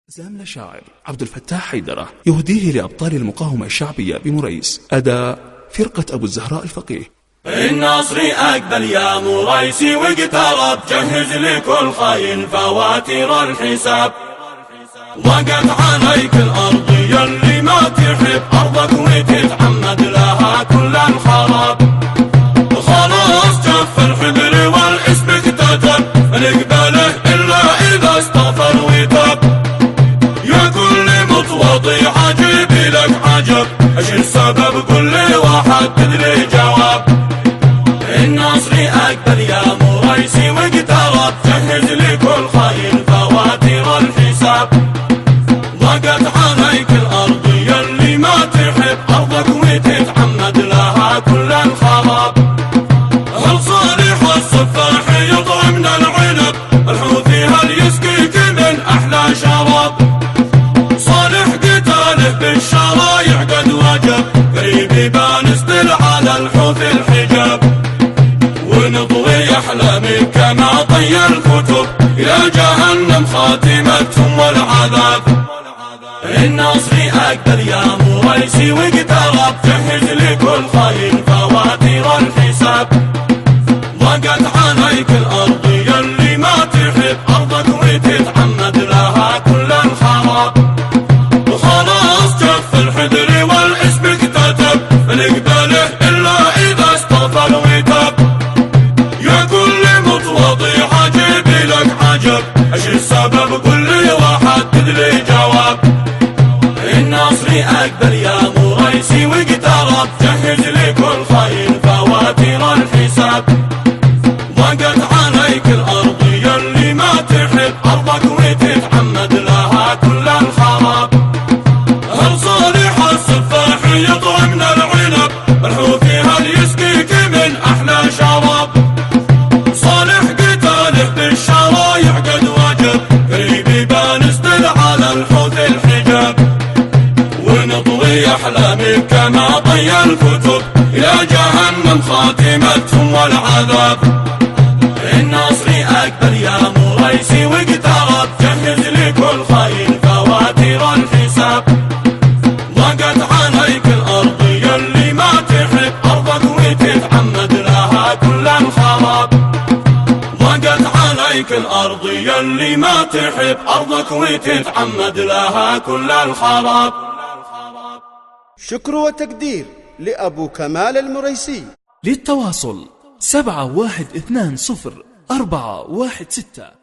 زامل شاعر عبد الفتاح حيدرة يهديه لأبطال المقاومة الشعبية بمريس. أداء فرقة أبو الزهراء الفقيه. النصر أقبل يا مريسي واقترب، جهز لكل خاين فواتير الحساب. ضاقت عليك الأرض يلي ما تحب أرضك وتتعمد لها كل الخراب. خلاص جف الحبر والاسم اكتتب، نقبله إلا إذا استغفر وتاب. يا كل مطوطي عجيب لك عجب، ايش السبب قل لي واحد تدري جواب. النصر أقبل يا مريسي واقترب، جهز لكل خاين فواتير الحساب. ضاقت عليك الأرض يلي ما تحب أرضك وتتعمد لها كل الخراب. هل صالح الصفاح يطعمنا العنب، الحوثي هل يسقيك من أحلى شراب. صالح قتاله بالشرايع قد وجب، قريب يبان استل على الحوثي الحجاب. ونطوي أحلامي كما طي الكتب، إلى جهنم خاتمتهم والعذاب. النصر أقبل يا مريسي واقترب، جهز لكل خاين فواتير الحساب. ضاقت عليك الأرض يلي ما تحب أرضك وتتعمد لها كل الخراب. وخلاص جف الحذر والاسم اكتتب، نقبله إلا إذا استغفر وتاب. يا كل مطوطي عجيب لك عجب، ايش السبب قل لي واحد تدري جواب. النصر أقبل يا مريسي واقترب، جهز لكل خاين فواتير الحساب. ضاقت عليك الأرض يلي ما تحب أرضك وتتعمد لها كل الخراب. هل صالح الصفاح يطعمنا العنب، الحوثي هل يسقيك من أحلى شراب. صالح قتاله بالشرايع قد وجب، قريب يبان استل على الحوثي الحجاب. ونطوي أحلامي كما طي الكتب، إلى جهنم خاتمتهم والعذاب. النصر أقبل يا مريسي واقترب، جهز لكل خاين فواتير الحساب. ضاقت عليك الأرض يلي ما تحب أرضك وتتعمد لها كل الخراب. ضاقت عليك الأرض يلي ما تحب أرضك وتتعمد لها كل الخراب. شكر وتقدير لأبو كمال المريسي. للتواصل 71204161.